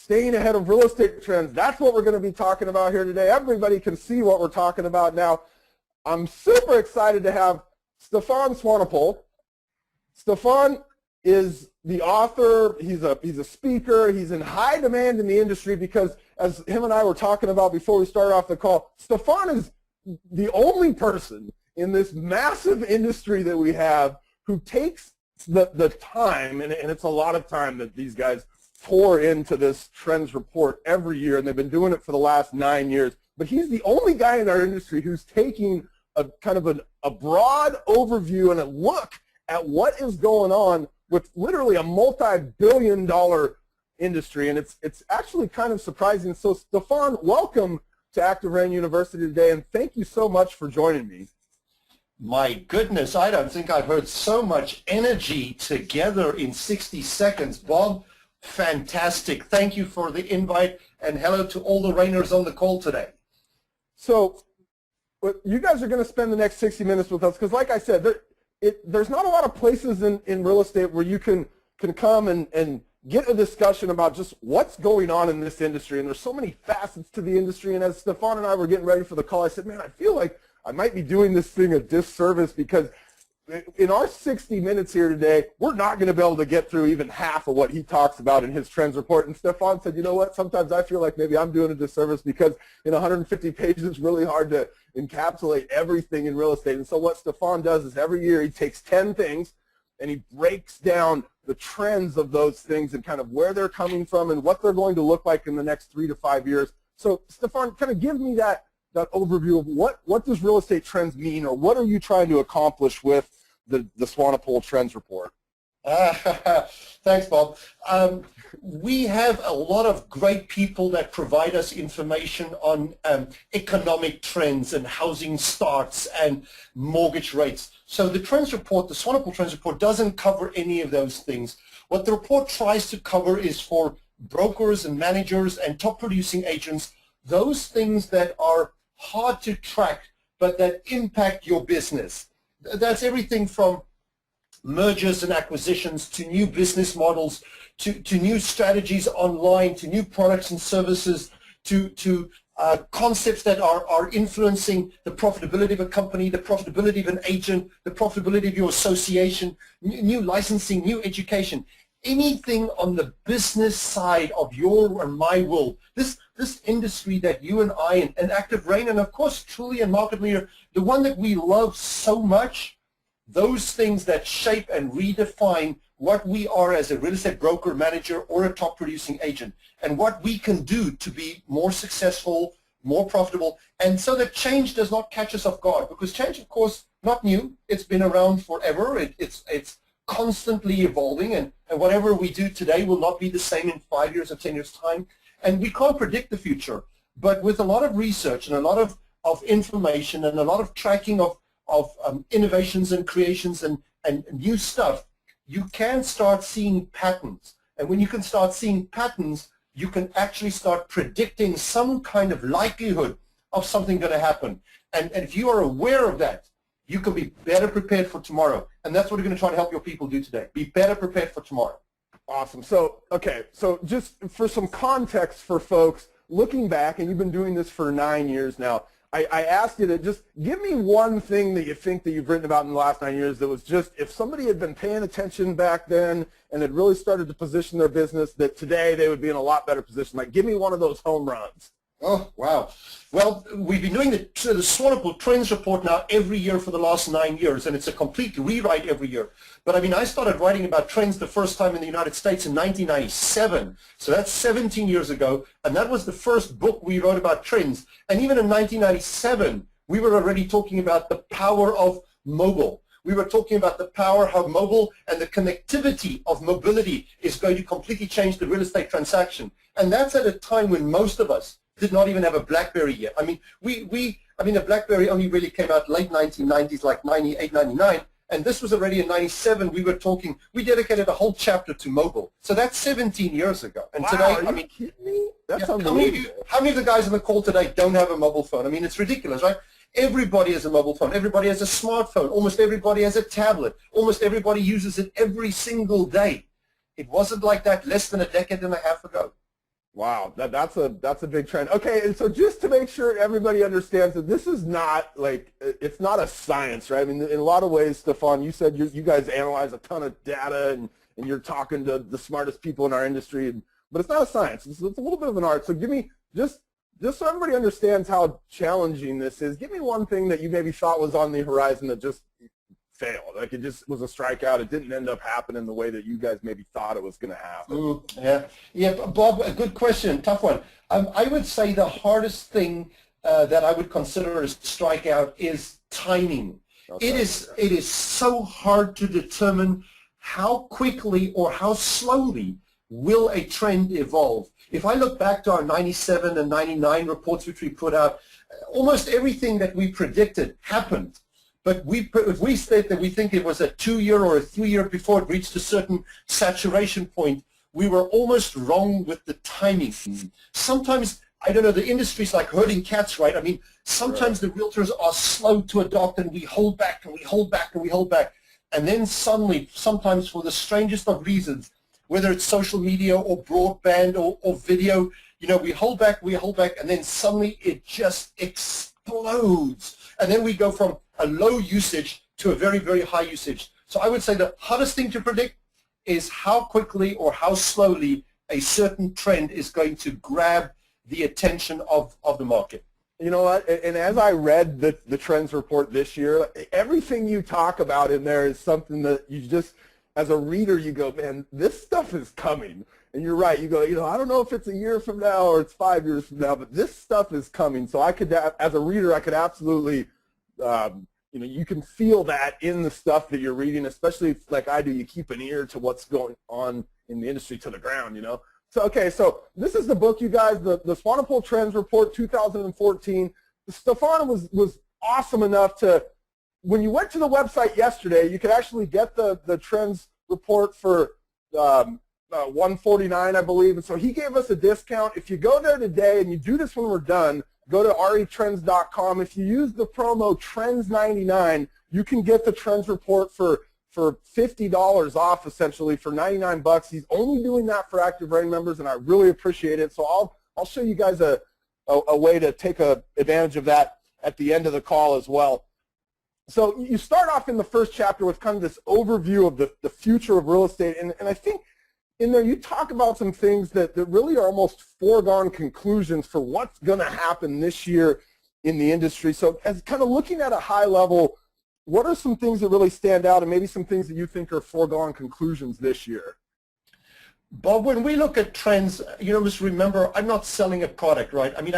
staying ahead of real estate trends. That's what we're going to be talking about here today. Everybody can see what we're talking about now. I'm super excited to have Stefan Swanepoel. Stefan is the author, he's a speaker, he's in high demand in the industry because, as him and I were talking about before we started off the call, Stefan is the only person in this massive industry that we have who takes the time, and it's a lot of time that these guys pour into this trends report every year, and they've been doing it for the last 9 years. But he's the only guy in our industry who's taking a kind of a broad overview and a look at what is going on with literally a multi-billion-dollar industry, and it's actually kind of surprising. So, Stefan, welcome to ActiveRain University today, and thank you so much for joining me. My goodness, I don't think I've heard so much energy together in 60 seconds. Bob, fantastic. Thank you for the invite, and hello to all the Rainers on the call today. So you guys are going to spend the next 60 minutes with us because, like I said, there's not a lot of places in real estate where you can come and get a discussion about just what's going on in this industry. And there's so many facets to the industry. And as Stefan and I were getting ready for the call, I said, man, I feel like I might be doing this thing a disservice because in our 60 minutes here today, we're not going to be able to get through even half of what he talks about in his trends report. And Stefan said, you know what, sometimes I feel like maybe I'm doing a disservice because in 150 pages, it's really hard to encapsulate everything in real estate. And so what Stefan does is every year he takes 10 things and he breaks down the trends of those things and kind of where they're coming from and what they're going to look like in the next 3 to 5 years. So Stefan, kind of give me that overview of what does real estate trends mean, or what are you trying to accomplish with the Swanepoel Trends Report? Thanks, Bob. We have a lot of great people that provide us information on economic trends and housing starts and mortgage rates. So the Trends Report, the Swanepoel Trends Report, doesn't cover any of those things. What the report tries to cover is for brokers and managers and top producing agents, those things that are hard to track but that impact your business. That's everything from mergers and acquisitions to new business models to new strategies online to new products and services to concepts that are influencing the profitability of a company, the profitability of an agent, the profitability of your association, new licensing, new education. Anything on the business side of your and my world, this industry that you and I and ActiveRain and of course Truly and Market Leader, the one that we love so much, those things that shape and redefine what we are as a real estate broker, manager, or a top producing agent, and what we can do to be more successful, more profitable, and so that change does not catch us off guard, because change, of course, not new. It's been around forever. It's constantly evolving, and whatever we do today will not be the same in 5 years or 10 years' time, and we can't predict the future. But with a lot of research and a lot of information and a lot of tracking of innovations and creations and new stuff, you can start seeing patterns. And when you can start seeing patterns, you can actually start predicting some kind of likelihood of something going to happen. And if you are aware of that, you can be better prepared for tomorrow. And that's what we're going to try to help your people do today. Be better prepared for tomorrow. Awesome. So, okay, so just for some context for folks, looking back, and you've been doing this for 9 years now, I asked you to just give me one thing that you think that you've written about in the last 9 years that was just, if somebody had been paying attention back then and had really started to position their business, that today they would be in a lot better position. Like, give me one of those home runs. Oh, wow. Well, we've been doing the Swanepoel Trends Report now every year for the last 9 years, and it's a complete rewrite every year. But I mean, I started writing about trends the first time in the United States in 1997. So that's 17 years ago, and that was the first book we wrote about trends. And even in 1997, we were already talking about the power of mobile. We were talking about the power how mobile and the connectivity of mobility is going to completely change the real estate transaction. And that's at a time when most of us did not even have a BlackBerry yet. I mean, the BlackBerry only really came out late 1990s, like 98, 99, and this was already in 97. We dedicated a whole chapter to mobile. So that's 17 years ago. And wow, today, are you kidding me? That's yeah, unbelievable. How many of the guys on the call today don't have a mobile phone? I mean, it's ridiculous, right? Everybody has a mobile phone. Everybody has a smartphone. Almost everybody has a tablet. Almost everybody uses it every single day. It wasn't like that less than a decade and a half ago. Wow, that's a big trend. Okay, and so just to make sure everybody understands that this is not like, it's not a science, right? I mean, in a lot of ways, Stefan, you said you guys analyze a ton of data and you're talking to the smartest people in our industry, but it's not a science. It's a little bit of an art. So give me, just so everybody understands how challenging this is, give me one thing that you maybe thought was on the horizon that just failed. Like it just was a strikeout. It didn't end up happening the way that you guys maybe thought it was going to happen. Yeah, Bob, a good question, tough one. I would say the hardest thing that I would consider as strikeout is timing. Okay. It is so hard to determine how quickly or how slowly will a trend evolve. If I look back to our 97 and 99 reports which we put out, almost everything that we predicted happened. But if we state that we think it was a 2-year or a 3-year before it reached a certain saturation point, we were almost wrong with the timing. Sometimes, I don't know, the industry's like herding cats, right? I mean, sometimes the realtors are slow to adopt and we hold back and we hold back and we hold back. And then suddenly, sometimes for the strangest of reasons, whether it's social media or broadband or video, you know, we hold back, and then suddenly it just explodes. And then we go from a low usage to a very, very high usage. So I would say the hardest thing to predict is how quickly or how slowly a certain trend is going to grab the attention of the market. You know what, and as I read the trends report this year, everything you talk about in there is something that you just, as a reader, you go, man, this stuff is coming. And you're right, you go, you know, I don't know if it's a year from now or it's 5 years from now, but this stuff is coming. So I could, as a reader, I could absolutely, you know, you can feel that in the stuff that you're reading, especially if, like I do, you keep an ear to what's going on in the industry to the ground, you know. So, okay, so this is the book, you guys, the Swanepoel Trends Report 2014. Stefan was awesome enough to, when you went to the website yesterday, you could actually get the trends report for $149, I believe. And so he gave us a discount. If you go there today and you do this when we're done, go to retrends.com. If you use the promo TRENDS99, you can get the trends report for $50 off, essentially, for 99 bucks. He's only doing that for ActiveRain members, and I really appreciate it. So I'll show you guys a way to take advantage of that at the end of the call as well. So you start off in the first chapter with kind of this overview of the future of real estate, and I think in there you talk about some things that really are almost foregone conclusions for what's going to happen this year in the industry. So as kind of looking at a high level, what are some things that really stand out and maybe some things that you think are foregone conclusions this year? Bob, when we look at trends, you know, just remember, I'm not selling a product, right? I mean,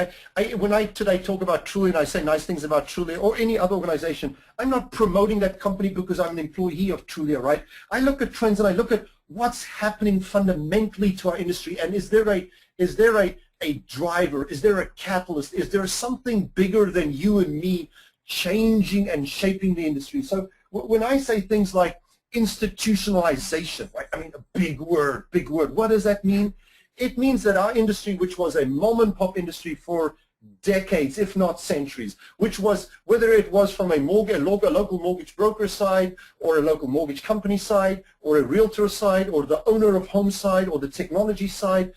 when I today talk about Truly and I say nice things about Truly or any other organization, I'm not promoting that company because I'm an employee of Truly, right? I look at trends and I look at what's happening fundamentally to our industry, and is there a driver? Is there a catalyst? Is there something bigger than you and me changing and shaping the industry? So when I say things like institutionalization, right? I mean, a big word. What does that mean? It means that our industry, which was a mom and pop industry for decades, if not centuries, which was, whether it was from a local mortgage broker side or a local mortgage company side or a realtor side or the owner of home side or the technology side,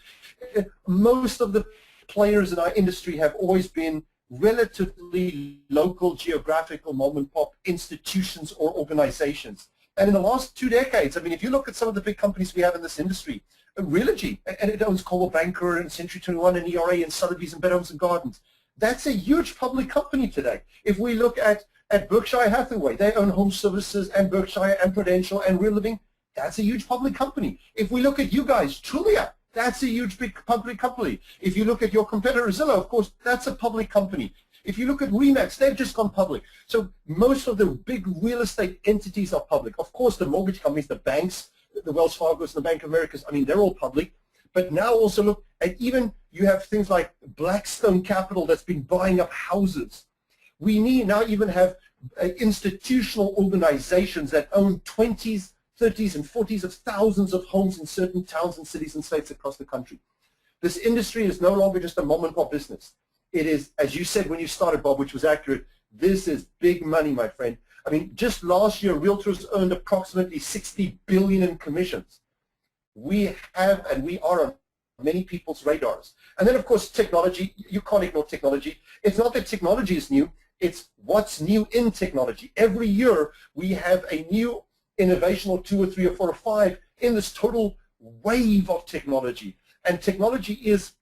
most of the players in our industry have always been relatively local, geographical, mom-and-pop institutions or organizations. And in the last 2 decades, I mean, if you look at some of the big companies we have in this industry, Realogy, and it owns Coldwell Banker and Century 21 and ERA and Sotheby's and Better Homes and Gardens, that's a huge public company today. If we look at Berkshire Hathaway, they own Home Services and Berkshire and Prudential and Real Living, that's a huge public company. If we look at you guys, Trulia, that's a huge big public company. If you look at your competitor Zillow, of course, that's a public company. If you look at RE/MAX, they've just gone public. So most of the big real estate entities are public. Of course, the mortgage companies, the banks, the Wells Fargo's and the Bank of America's, I mean, they're all public. But now also look at, even you have things like Blackstone Capital that's been buying up houses. We now even have institutional organizations that own 20s, 30s, and 40s of thousands of homes in certain towns and cities and states across the country. This industry is no longer just a mom-and-pop business. It is, as you said when you started, Bob, which was accurate, this is big money, my friend. I mean, just last year, realtors earned approximately $60 billion in commissions. We have, and we are on many people's radars. And then, of course, technology. You can't ignore technology. It's not that technology is new. It's what's new in technology. Every year, we have a new innovation or 2 or 3 or 4 or 5 in this total wave of technology. And technology is,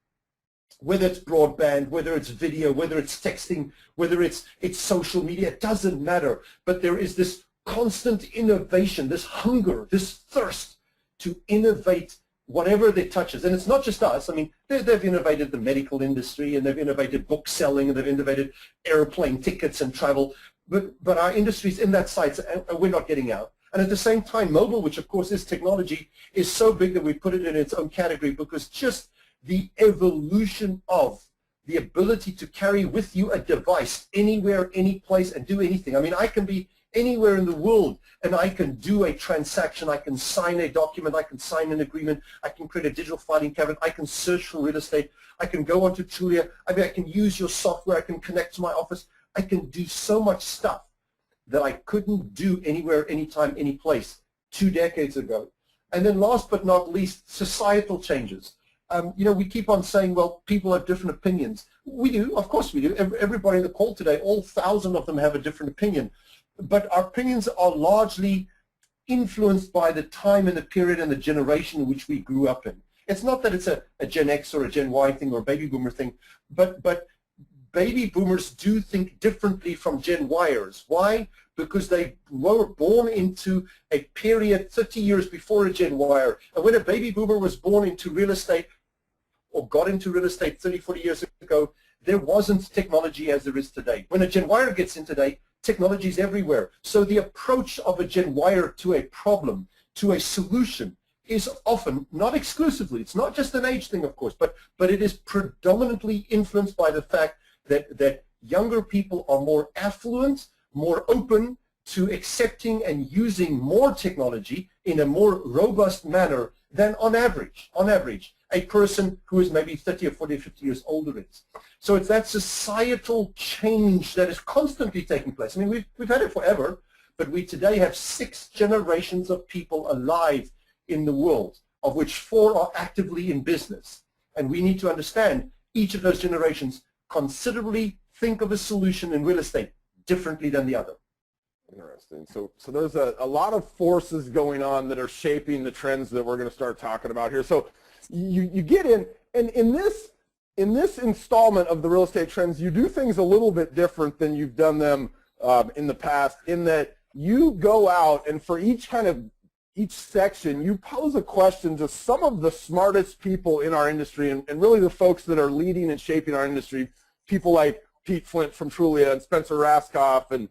whether it's broadband, whether it's video, whether it's texting, whether it's social media, it doesn't matter. But there is this constant innovation, this hunger, this thirst to innovate whatever they touches. And it's not just us. I mean, they've innovated the medical industry, and they've innovated book selling, and they've innovated airplane tickets and travel. But our industry's in that side, and we're not getting out. And at the same time, mobile, which of course is technology, is so big that we put it in its own category, because just the evolution of the ability to carry with you a device anywhere, any place, and do anything. I mean, I can be anywhere in the world, and I can do a transaction, I can sign a document, I can sign an agreement, I can create a digital filing cabinet, I can search for real estate, I can go onto Trulia, I mean, I can use your software, I can connect to my office, I can do so much stuff that I couldn't do anywhere, anytime, any place 2 decades ago. And then last but not least, societal changes. You know, we keep on saying, well, people have different opinions. We do, of course we do. Everybody in the call today, all 1,000 of them have a different opinion. But our opinions are largely influenced by the time and the period and the generation in which we grew up in. It's not that it's a Gen X or a Gen Y thing or a baby boomer thing, but baby boomers do think differently from Gen Yers. Why? Because they were born into a period 30 years before a Gen Yer. And when a baby boomer was born into real estate or got into real estate 30, 40 years ago, there wasn't technology as there is today. When a Gen Yer gets in today, technology is everywhere. So the approach of a Gen Yer to a problem, to a solution, is often, not exclusively, it's not just an age thing, of course, but it is predominantly influenced by the fact that younger people are more affluent, more open to accepting and using more technology in a more robust manner than on average, a person who is maybe 30 or 40 or 50 years older is. So it's that societal change that is constantly taking place. I mean, we've had it forever, but we today have 6 generations of people alive in the world, of which 4 are actively in business. And we need to understand each of those generations considerably think of a solution in real estate differently than the other. Interesting. So there's a lot of forces going on that are shaping the trends that we're going to start talking about here. So you get in, and in this installment of the real estate trends, you do things a little bit different than you've done them in the past, in that you go out and for each section, you pose a question to some of the smartest people in our industry, and really the folks that are leading and shaping our industry, people like Pete Flint from Trulia and Spencer Raskoff and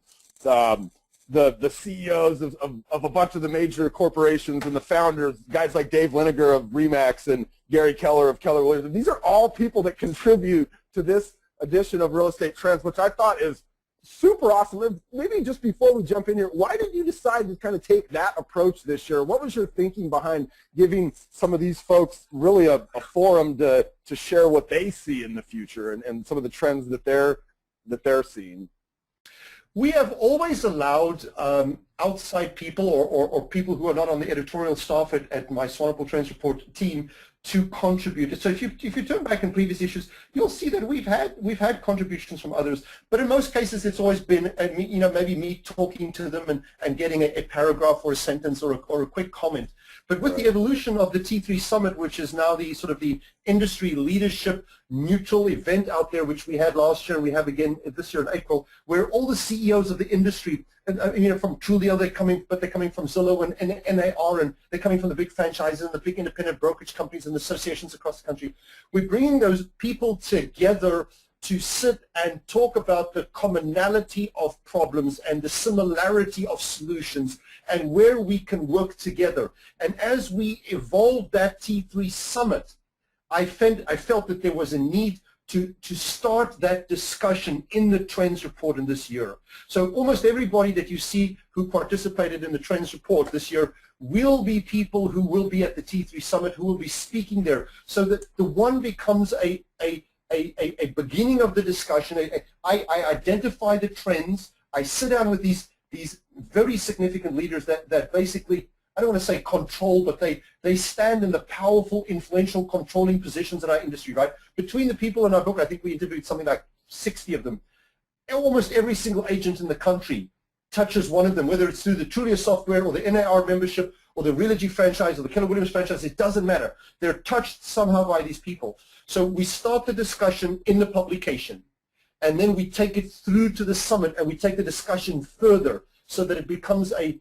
the CEOs of a bunch of the major corporations and the founders, guys like Dave Liniger of Remax and Gary Keller of Keller Williams. These are all people that contribute to this edition of Real Estate Trends, which I thought is super awesome. Maybe just before we jump in here, why did you decide to kind of take that approach this year? What was your thinking behind giving some of these folks really a forum to share what they see in the future and some of the trends that they're seeing? We have always allowed outside people or people who are not on the editorial staff at my Swanepoel Trends Report team to contribute. So if you turn back in previous issues, you'll see that we've had contributions from others, but in most cases it's always been maybe me talking to them and getting a paragraph or a sentence or a quick comment. But with the evolution of the T3 Summit, which is now the sort of the industry leadership neutral event out there, which we had last year and we have again this year in April, where all the CEOs of the industry, from Trulia, they're coming from Zillow and NAR, and they're coming from the big franchises and the big independent brokerage companies and associations across the country. We're bringing those people together to sit and talk about the commonality of problems and the similarity of solutions and where we can work together. And as we evolved that T3 Summit, I felt that there was a need to start that discussion in the Trends Report in this year. So almost everybody that you see who participated in the Trends Report this year will be people who will be at the T3 Summit, who will be speaking there, so that the one becomes a beginning of the discussion. I identify the trends. I sit down with these very significant leaders that basically I don't want to say control, but they stand in the powerful, influential, controlling positions in our industry, right? Between the people in our book, I think we interviewed something like 60 of them. Almost every single agent in the country touches one of them, whether it's through the Trulia software or the NAR membership or the Realogy franchise or the Keller Williams franchise. It doesn't matter. They're touched somehow by these people. So we start the discussion in the publication, and then we take it through to the summit, and we take the discussion further so that it becomes a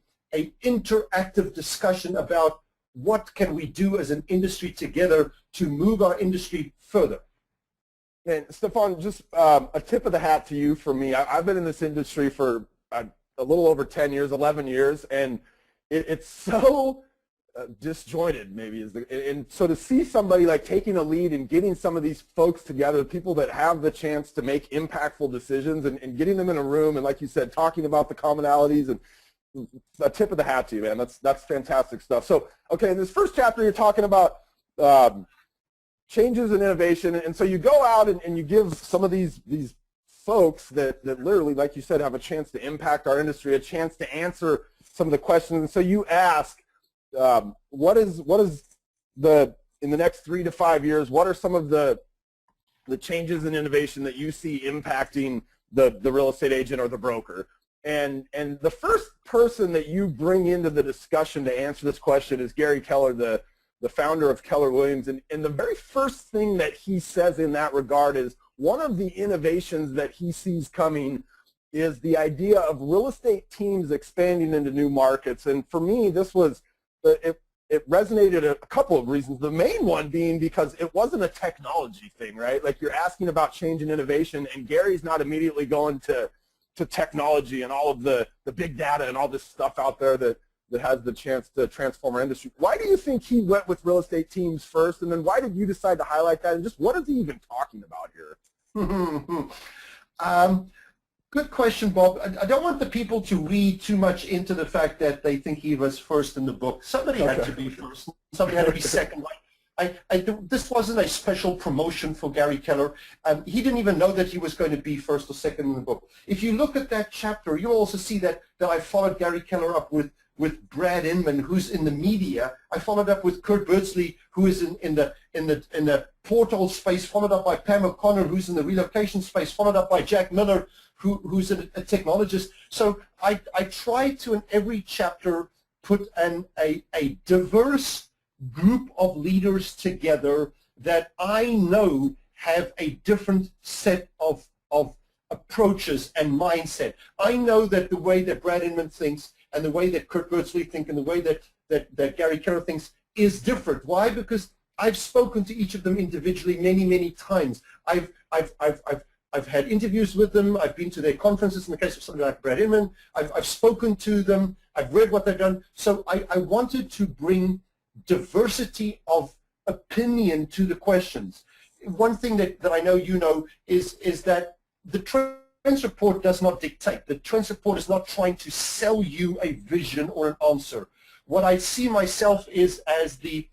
interactive discussion about what can we do as an industry together to move our industry further. And Stefan, just a tip of the hat to you for me. I've been in this industry for a little over 10 years, 11 years, and it's so disjointed, maybe. And so to see somebody like taking a lead and getting some of these folks together, people that have the chance to make impactful decisions, and getting them in a room, and like you said, talking about the commonalities, and a tip of the hat to you, man. That's fantastic stuff. So, okay, in this first chapter, you're talking about changes in innovation, and so you go out and you give some of these folks that literally, like you said, have a chance to impact our industry, a chance to answer some of the questions. And so you ask, what is in the next 3 to 5 years, what are some of the changes in innovation that you see impacting the real estate agent or the broker? And the first person that you bring into the discussion to answer this question is Gary Keller, the founder of Keller Williams. And the very first thing that he says in that regard is one of the innovations that he sees coming is the idea of real estate teams expanding into new markets. And for me, this was, it resonated a couple of reasons. The main one being because it wasn't a technology thing, right? Like, you're asking about change and innovation, and Gary's not immediately going to technology and all of the big data and all this stuff out there that has the chance to transform our industry. Why do you think he went with real estate teams first, and then why did you decide to highlight that, and just what is he even talking about here? Good question, Bob. I don't want the people to read too much into the fact that they think he was first in the book. Somebody had to be first. Somebody had to be second. This wasn't a special promotion for Gary Keller. He didn't even know that he was going to be first or second in the book. If you look at that chapter, you'll also see that I followed Gary Keller up with Brad Inman, who's in the media. I followed up with Kurt Birdsley, who is in the portal space, followed up by Pam O'Connor, who's in the relocation space, followed up by Jack Miller, who's a technologist. So I try to, in every chapter, put a diverse group of leaders together that I know have a different set of approaches and mindset. I know that the way that Brad Inman thinks and the way that Kurt Birdsley thinks and the way that Gary Keller thinks is different. Why? Because I've spoken to each of them individually many times. I've had interviews with them. I've been to their conferences in the case of somebody like Brad Inman. I've spoken to them. I've read what they've done. So I wanted to bring diversity of opinion to the questions. One thing that I know you know is that the Trends Report does not dictate. The Trends Report is not trying to sell you a vision or an answer. What I see myself is as the,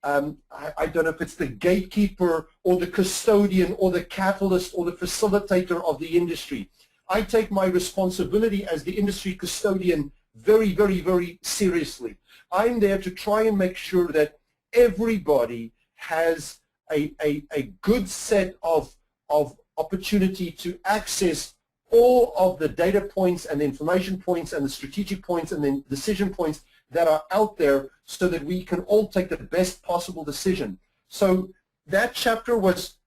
I don't know if it's the gatekeeper or the custodian or the catalyst or the facilitator of the industry. I take my responsibility as the industry custodian very seriously. I'm there to try and make sure that everybody has a good set of opportunity to access all of the data points and the information points and the strategic points and the decision points that are out there so that we can all take the best possible decision. So that chapter was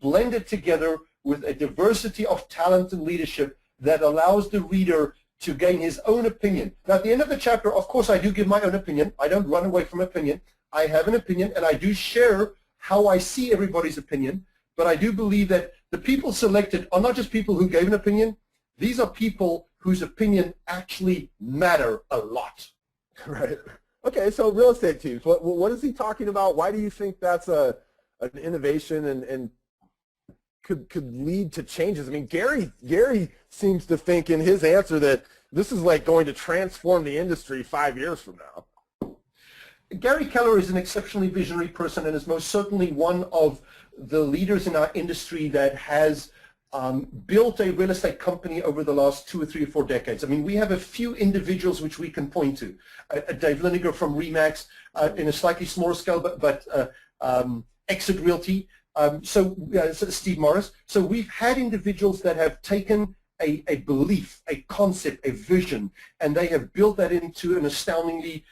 blended together with a diversity of talent and leadership that allows the reader to gain his own opinion. Now, at the end of the chapter, of course, I do give my own opinion. I don't run away from opinion. I have an opinion, and I do share how I see everybody's opinion, but I do believe that the people selected are not just people who gave an opinion. These are people whose opinion actually matter a lot. Right. Okay, so real estate teams, what is he talking about? Why do you think that's an innovation and could lead to changes? I mean, Gary seems to think in his answer that this is like going to transform the industry 5 years from now. Gary Keller is an exceptionally visionary person and is most certainly one of the leaders in our industry that has built a real estate company over the last 2 or 3 or 4 decades. I mean, we have a few individuals which we can point to. Dave Liniger from Remax in a slightly smaller scale, but Exit Realty. So Steve Morris. So we've had individuals that have taken a belief, a concept, a vision, and they have built that into an astoundingly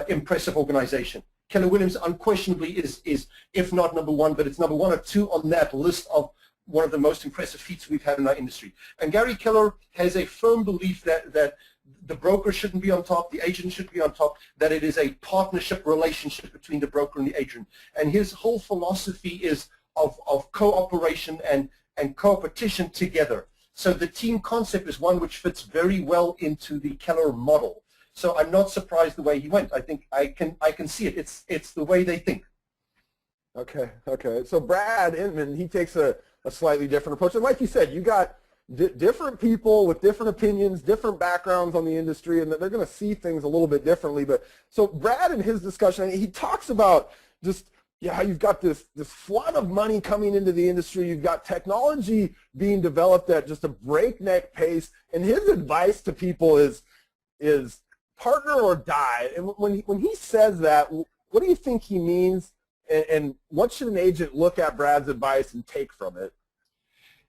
impressive organization. Keller Williams unquestionably is, if not number one, but it's number 1 or 2 on that list of one of the most impressive feats we've had in our industry. And Gary Keller has a firm belief that the broker shouldn't be on top, the agent should be on top, that it is a partnership relationship between the broker and the agent. And his whole philosophy is of cooperation and competition together. So the team concept is one which fits very well into the Keller model. So I'm not surprised the way he went. I think I can see it. It's the way they think. Okay. So Brad Inman, he takes a slightly different approach. And like you said, you got different people with different opinions, different backgrounds on the industry, and they're going to see things a little bit differently. But so Brad, in his discussion, he talks about just how you've got this flood of money coming into the industry. You've got technology being developed at just a breakneck pace. And his advice to people is partner or die. And when he says that, what do you think he means? And what should an agent look at Brad's advice and take from it?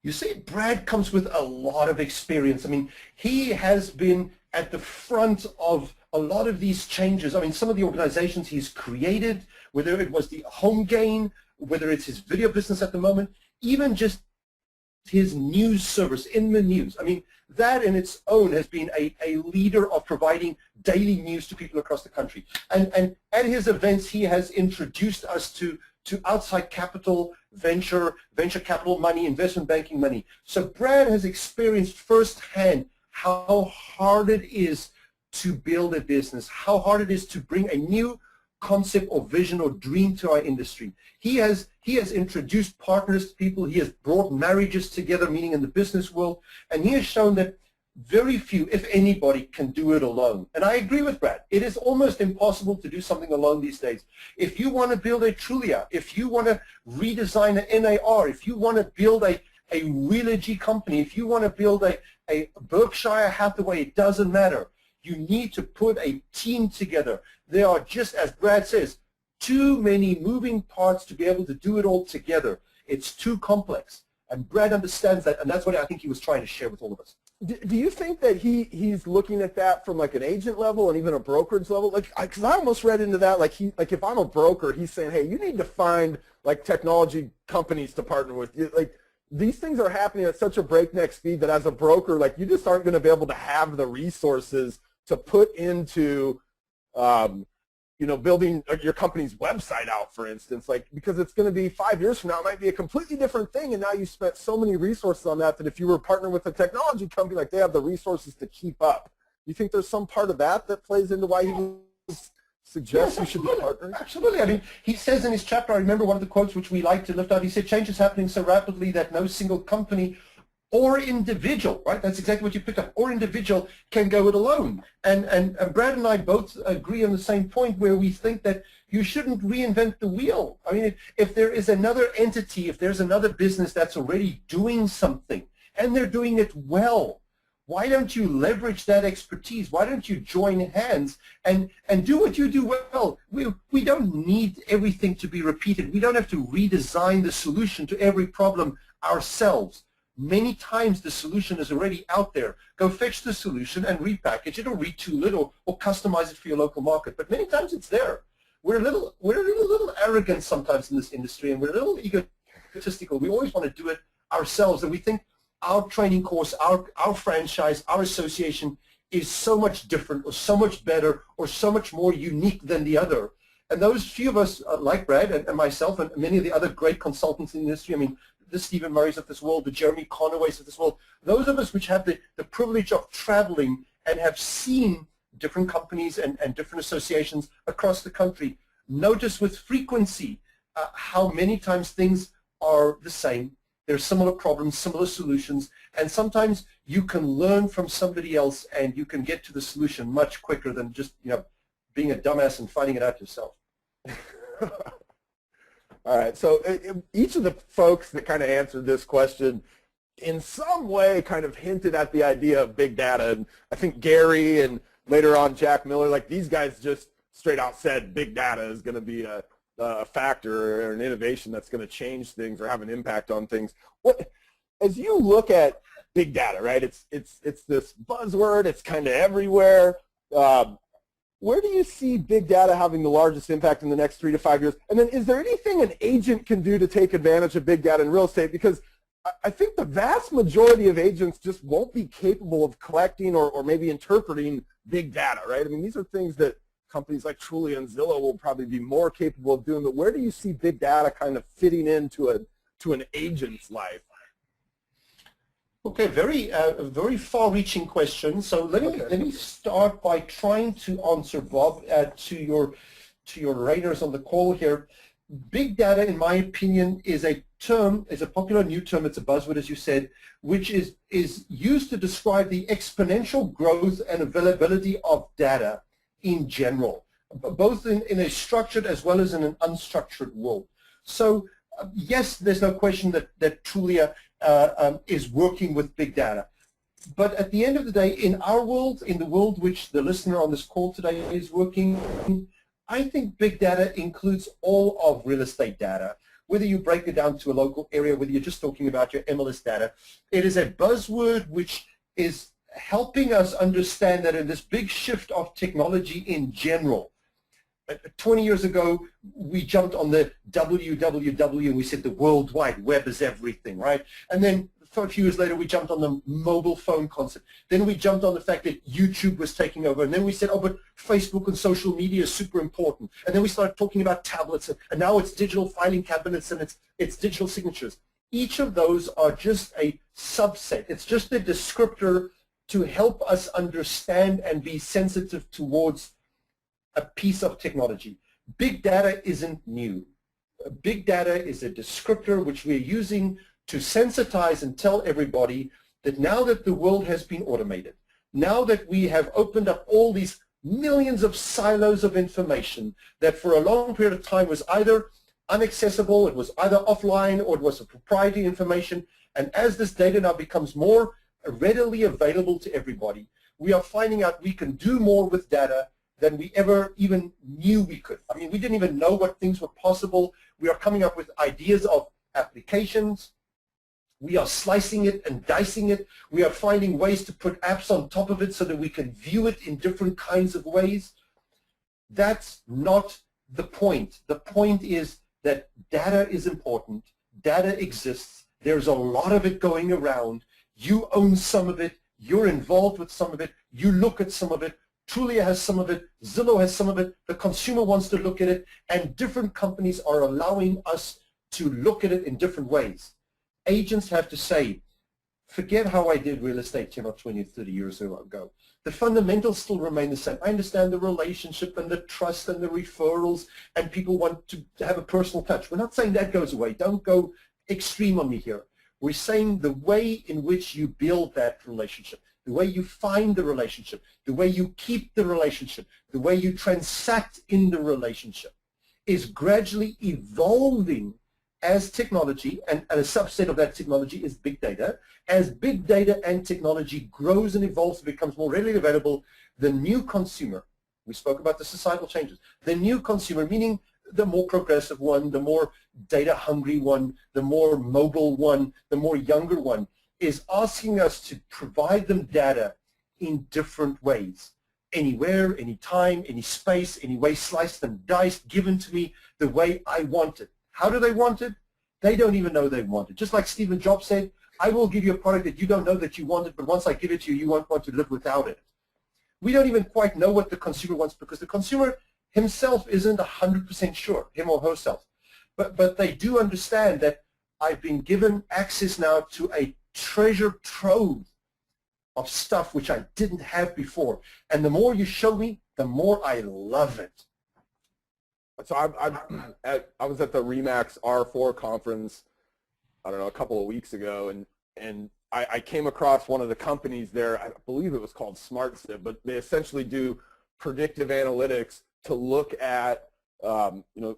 You see, Brad comes with a lot of experience. I mean, he has been at the front of a lot of these changes. I mean, some of the organizations he's created, whether it was the Home Gain, whether it's his video business at the moment, even just his news service, Inman News. I mean, that in its own has been a leader of providing daily news to people across the country. And at his events, he has introduced us to outside capital, venture capital money, investment banking money. So Brad has experienced firsthand how hard it is to build a business, how hard it is to bring a new concept or vision or dream to our industry. He has introduced partners to people. He has brought marriages together, meaning in the business world, and he has shown that very few, if anybody, can do it alone. And I agree with Brad. It is almost impossible to do something alone these days. If you want to build a Trulia, if you want to redesign an NAR, if you want to build a Realogy company, if you want to build a Berkshire Hathaway, it doesn't matter. You need to put a team together. There are, just as Brad says, too many moving parts to be able to do it all together. It's too complex. And Brad understands that, and that's what I think he was trying to share with all of us. Do you think that he's looking at that from like an agent level and even a brokerage level? Like, because I almost read into that, like if I'm a broker, he's saying, hey, you need to find like technology companies to partner with. Like, these things are happening at such a breakneck speed that as a broker, like, you just aren't going to be able to have the resources to put into, building your company's website out, for instance, like, because it's going to be 5 years from now, it might be a completely different thing, and now you spent so many resources on that if you were partnering with a technology company, like, they have the resources to keep up. You think there's some part of that plays into why he suggests you should be partnering? Absolutely. I mean, he says in his chapter, I remember one of the quotes which we like to lift out, he said, change is happening so rapidly that no single company or individual, right? That's exactly what you picked up. Or individual can go it alone. And Brad and I both agree on the same point, where we think that you shouldn't reinvent the wheel. I mean, if there is another entity, if there's another business that's already doing something and they're doing it well, why don't you leverage that expertise? Why don't you join hands and do what you do well? We don't need everything to be repeated. We don't have to redesign the solution to every problem ourselves. Many times the solution is already out there. Go fetch the solution and repackage it or retool it or customize it for your local market. But many times it's there. We're a little arrogant sometimes in this industry, and we're a little egotistical. We always want to do it ourselves, and we think our training course, our franchise, our association is so much different or so much better or so much more unique than the other. And those few of us, like Brad and myself and many of the other great consultants in the industry, I mean, the Stephen Murrays of this world, the Jeremy Conaways of this world, those of us which have the privilege of traveling and have seen different companies and different associations across the country, notice with frequency how many times things are the same. There's similar problems, similar solutions, and sometimes you can learn from somebody else and you can get to the solution much quicker than just being a dumbass and finding it out yourself. All right, so each of the folks that kind of answered this question in some way kind of hinted at the idea of big data. And I think Gary and later on Jack Miller, like these guys just straight out said big data is going to be a factor or an innovation that's going to change things or have an impact on things. What, as you look at big data, right? It's this buzzword. It's kind of everywhere. Where do you see big data having the largest impact in the next 3 to 5 years? And then is there anything an agent can do to take advantage of big data in real estate? Because I think the vast majority of agents just won't be capable of collecting or maybe interpreting big data, right? I mean, these are things that companies like Trulia and Zillow will probably be more capable of doing, but where do you see big data kind of fitting into an agent's life? Okay, very far-reaching question. So let me start by trying to answer, Bob, to your raiders on the call here. Big data, in my opinion, is a popular new term. It's a buzzword, as you said, which is used to describe the exponential growth and availability of data in general, both in a structured as well as in an unstructured world. So yes, there's no question that Trulia is working with big data. But at the end of the day, in our world, in the world which the listener on this call today is working, I think big data includes all of real estate data, whether you break it down to a local area, whether you're just talking about your MLS data. It is a buzzword which is helping us understand that in this big shift of technology in general, 20 years ago, we jumped on the WWW and we said the World Wide Web is everything, right? And then a few years later, we jumped on the mobile phone concept. Then we jumped on the fact that YouTube was taking over. And then we said, oh, but Facebook and social media is super important. And then we started talking about tablets. And now it's digital filing cabinets and it's digital signatures. Each of those are just a subset. It's just a descriptor to help us understand and be sensitive towards a piece of technology. Big data isn't new. Big data is a descriptor which we're using to sensitize and tell everybody that now that the world has been automated, now that we have opened up all these millions of silos of information that for a long period of time was either inaccessible, it was either offline, or it was a proprietary information, and as this data now becomes more readily available to everybody, we are finding out we can do more with data than we ever even knew we could. I mean, we didn't even know what things were possible. We are coming up with ideas of applications. We are slicing it and dicing it. We are finding ways to put apps on top of it so that we can view it in different kinds of ways. That's not the point. The point is that data is important. Data exists. There's a lot of it going around. You own some of it. You're involved with some of it. You look at some of it. Trulia has some of it, Zillow has some of it, the consumer wants to look at it, and different companies are allowing us to look at it in different ways. Agents have to say, forget how I did real estate 10 or 20 or 30 years ago. The fundamentals still remain the same. I understand the relationship and the trust and the referrals, and people want to have a personal touch. We're not saying that goes away. Don't go extreme on me here. We're saying the way in which you build that relationship, the way you find the relationship, the way you keep the relationship, the way you transact in the relationship is gradually evolving as technology, and a subset of that technology is big data. As big data and technology grows and evolves and becomes more readily available, the new consumer, we spoke about the societal changes, the new consumer, meaning the more progressive one, the more data hungry one, the more mobile one, the more younger one, is asking us to provide them data in different ways. Anywhere, anytime, any space, any way sliced and diced, given to me the way I want it. How do they want it? They don't even know they want it. Just like Stephen Jobs said, I will give you a product that you don't know that you want it, but once I give it to you, you won't want to live without it. We don't even quite know what the consumer wants because the consumer himself isn't 100% sure, him or herself. But they do understand that I've been given access now to a treasure trove of stuff which I didn't have before. And the more you show me, the more I love it. So I was at the RE/MAX R4 conference, I don't know, a couple of weeks ago, and I came across one of the companies there. I believe it was called SmartSIP, but they essentially do predictive analytics to look at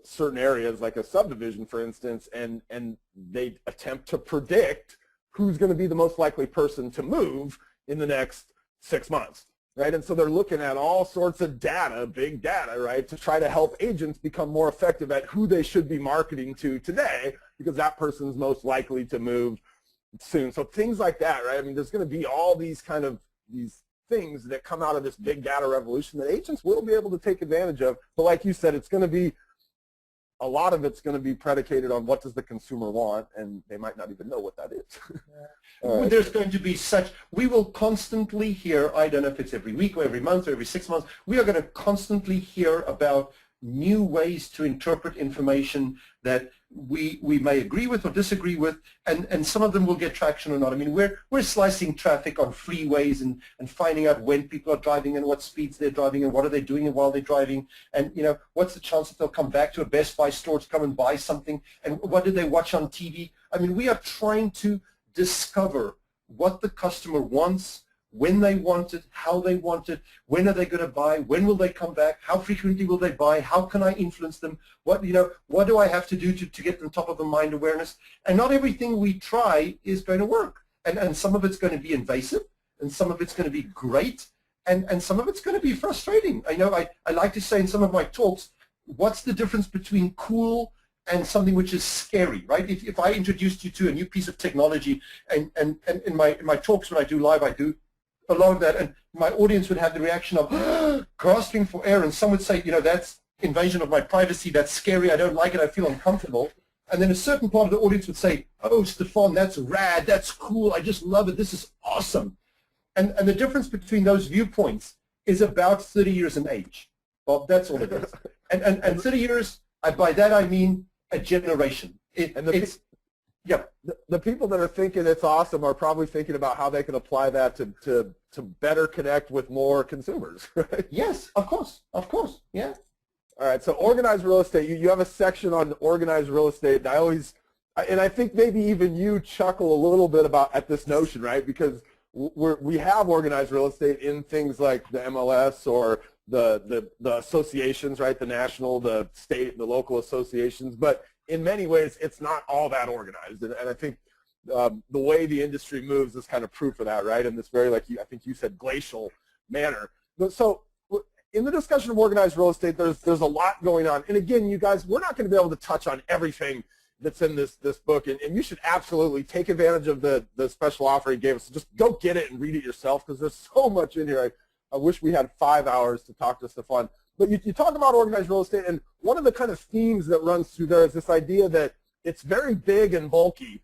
certain areas like a subdivision, for instance, and they attempt to predict who's going to be the most likely person to move in the next 6 months, right? And so they're looking at all sorts of data, big data, right, to try to help agents become more effective at who they should be marketing to today, because that person's most likely to move soon. So things like that, right? I mean, there's going to be all these kind of these things that come out of this big data revolution that agents will be able to take advantage of. But like you said, it's going to be, a lot of it's going to be predicated on what does the consumer want, and they might not even know what that is. Right. There's going to be we will constantly hear, I don't know if it's every week or every month or every 6 months, we are going to constantly hear about new ways to interpret information that we may agree with or disagree with, and some of them will get traction or not. I mean, we're slicing traffic on freeways and finding out when people are driving and what speeds they're driving and what are they doing while they're driving, and what's the chance that they'll come back to a Best Buy store to come and buy something, and what did they watch on TV. I mean, we are trying to discover what the customer wants, when they want it, how they want it, when are they going to buy, when will they come back, how frequently will they buy, how can I influence them, what do I have to do to get them top of the mind awareness. And not everything we try is going to work. And some of it's going to be invasive, and some of it's going to be great, and some of it's going to be frustrating. I like to say in some of my talks, what's the difference between cool and something which is scary, right? If I introduced you to a new piece of technology, and in my talks when I do live, I do a lot of that, and my audience would have the reaction of gasping for air, and some would say, that's invasion of my privacy, that's scary, I don't like it, I feel uncomfortable. And then a certain part of the audience would say, oh, Stefan, that's rad, that's cool, I just love it, this is awesome. And the difference between those viewpoints is about 30 years in age. Well, that's all it is. And 30 years, by that I mean a generation. Yeah. The people that are thinking it's awesome are probably thinking about how they can apply that to better connect with more consumers, right? Yes, of course, yeah. All right, so organized real estate, you have a section on organized real estate. And I think maybe even you chuckle a little bit at this notion, right? Because we have organized real estate in things like the MLS or the associations, right? The national, the state, the local associations, but in many ways, it's not all that organized, and I think the way the industry moves is kind of proof of that, right? In this very, I think you said, glacial manner. So in the discussion of organized real estate, there's a lot going on. And again, you guys, we're not going to be able to touch on everything that's in this book, and you should absolutely take advantage of the special offer he gave us. Just go get it and read it yourself, because there's so much in here. I wish we had 5 hours to talk to Stefan. But you talk about organized real estate, and one of the kind of themes that runs through there is this idea that it's very big and bulky,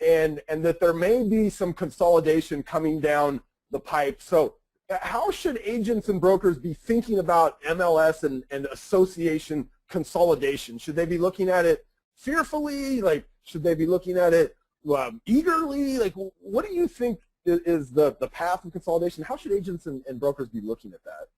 and that there may be some consolidation coming down the pipe. So how should agents and brokers be thinking about MLS and association consolidation? Should they be looking at it fearfully? Should they be looking at it eagerly? What do you think is the path of consolidation? How should agents and brokers be looking at that?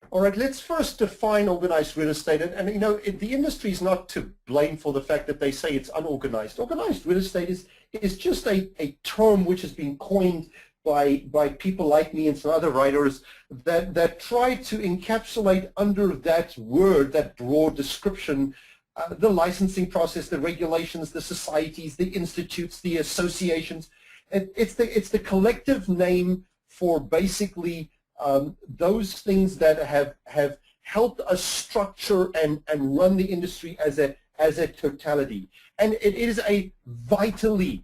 All right, let's first define organized real estate. And the industry is not to blame for the fact that they say it's unorganized. Organized real estate is just a term which has been coined by people like me and some other writers that try to encapsulate under that word, that broad description, the licensing process, the regulations, the societies, the institutes, the associations. It's the collective name for basically those things that have helped us structure and run the industry as a totality. And it is a vitally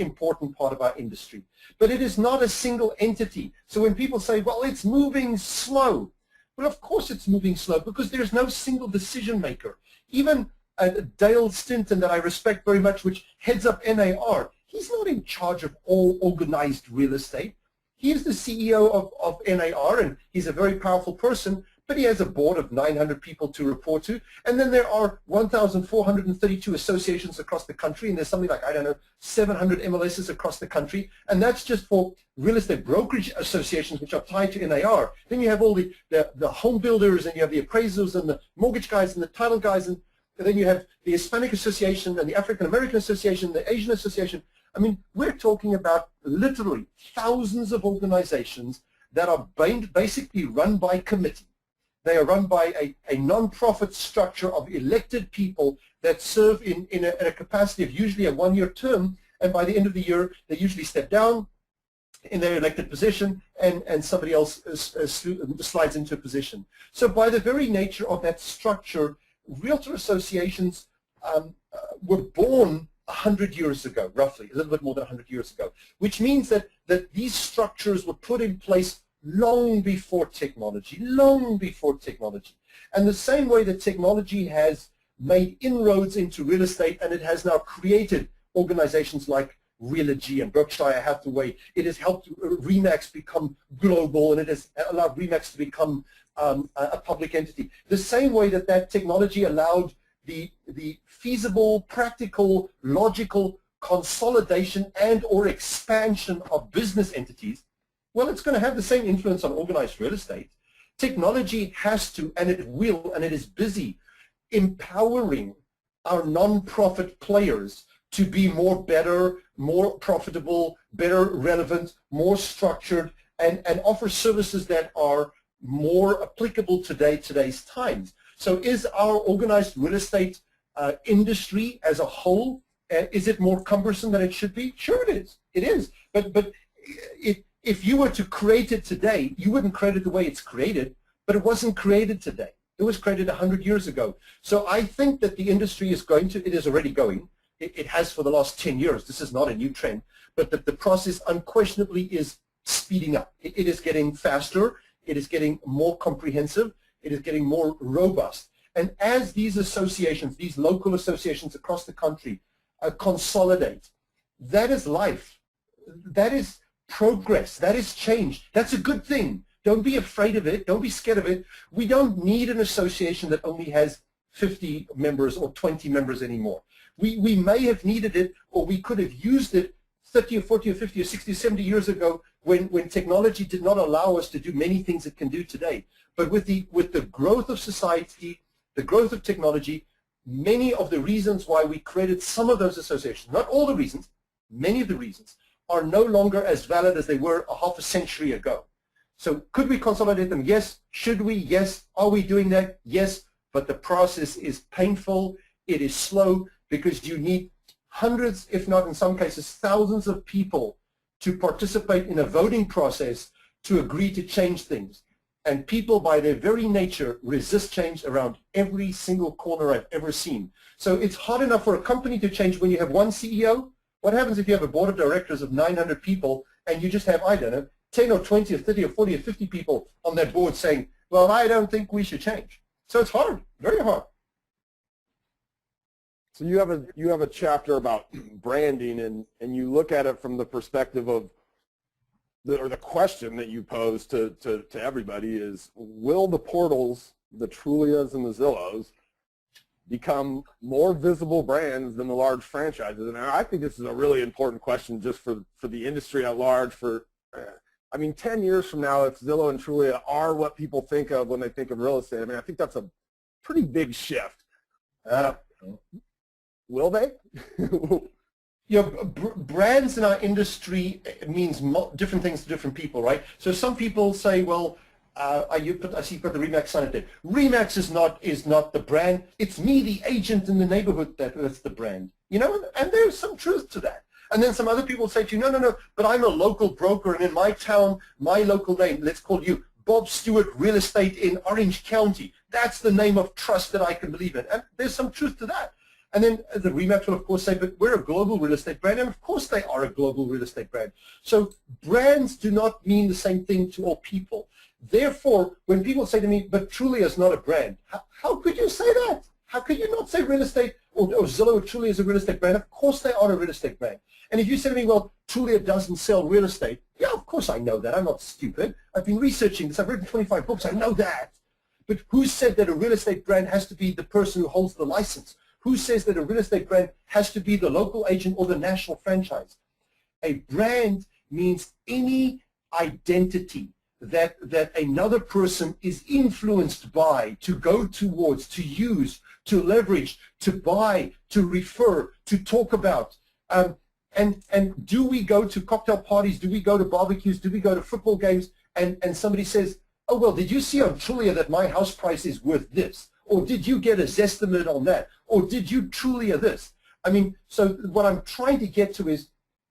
important part of our industry. But it is not a single entity. So when people say, well, it's moving slow, well, of course it's moving slow, because there's no single decision maker. Even Dale Stinton, that I respect very much, which heads up NAR, he's not in charge of all organized real estate. He is the CEO of NAR, and he's a very powerful person, but he has a board of 900 people to report to. And then there are 1,432 associations across the country, and there's something like, 700 MLSs across the country. And that's just for real estate brokerage associations, which are tied to NAR. Then you have all the home builders, and you have the appraisers, and the mortgage guys, and the title guys, and then you have the Hispanic Association, and the African American Association, the Asian Association. I mean, we're talking about literally thousands of organizations that are basically run by committee. They are run by a non-profit structure of elected people that serve in a capacity of usually a one-year term, and by the end of the year, they usually step down in their elected position, and somebody else slides into a position. So by the very nature of that structure, realtor associations were born 100 years ago, roughly, a little bit more than 100 years ago, which means that these structures were put in place long before technology, And the same way that technology has made inroads into real estate, and it has now created organizations like Realogy and Berkshire Hathaway. It has helped RE/MAX become global, and it has allowed RE/MAX to become a public entity. The same way that technology allowed the feasible, practical, logical consolidation and or expansion of business entities, well, it's going to have the same influence on organized real estate. Technology has to, and it will, and it is busy empowering our non-profit players to be better, more profitable, better relevant, more structured, and offer services that are more applicable today's times. So is our organized real estate industry as a whole, is it more cumbersome than it should be? Sure it is. It is. But if you were to create it today, you wouldn't create it the way it's created, but it wasn't created today. It was created 100 years ago. So I think that the industry is it is already going. It has for the last 10 years. This is not a new trend, but the process unquestionably is speeding up. It is getting faster. It is getting more comprehensive. It is getting more robust. And as these associations, these local associations across the country consolidate, that is life. That is progress. That is change. That's a good thing. Don't be afraid of it. Don't be scared of it. We don't need an association that only has 50 members or 20 members anymore. We may have needed it, or we could have used it 30 or 40 or 50 or 60 or 70 years ago when technology did not allow us to do many things it can do today. But with the growth of society, the growth of technology, many of the reasons why we created some of those associations, not all the reasons, many of the reasons, are no longer as valid as they were a half a century ago. So could we consolidate them? Yes. Should we? Yes. Are we doing that? Yes. But the process is painful. It is slow, because you need hundreds, if not in some cases thousands of people to participate in a voting process to agree to change things. And people, by their very nature, resist change around every single corner I've ever seen. So it's hard enough for a company to change when you have one CEO. What happens if you have a board of directors of 900 people and you just have, I don't know, 10 or 20 or 30 or 40 or 50 people on that board saying, well, I don't think we should change. So it's hard, very hard. So you have a chapter about branding, and you look at it from the perspective of the question that you pose to everybody is, will the portals, the Trulias and the Zillows, become more visible brands than the large franchises? And I think this is a really important question just for the industry at large. I mean, 10 years from now, if Zillow and Trulia are what people think of when they think of real estate, I mean, I think that's a pretty big shift. Will they? Brands in our industry means different things to different people, right? So some people say, well, I see you put the RE/MAX sign there. RE/MAX is not the brand. It's me, the agent in the neighborhood, that's the brand. You know, and there's some truth to that. And then some other people say to you, no, but I'm a local broker, and in my town, my local name, let's call you Bob Stewart Real Estate in Orange County. That's the name of trust that I can believe in. And there's some truth to that. And then the RE/MAX will, of course, say, but we're a global real estate brand. And, of course, they are a global real estate brand. So brands do not mean the same thing to all people. Therefore, when people say to me, but Trulia is not a brand, how could you say that? How could you not say real estate or Zillow or Trulia is a real estate brand? Of course they are a real estate brand. And if you say to me, well, Trulia doesn't sell real estate, yeah, of course I know that. I'm not stupid. I've been researching this. I've written 25 books. I know that. But who said that a real estate brand has to be the person who holds the license? Who says that a real estate brand has to be the local agent or the national franchise? A brand means any identity that another person is influenced by, to go towards, to use, to leverage, to buy, to refer, to talk about. And do we go to cocktail parties? Do we go to barbecues? Do we go to football games? And somebody says, oh, well, did you see on Trulia that my house price is worth this? Or did you get a Zestimate on that? Or did you Trulia this? I mean, so what I'm trying to get to is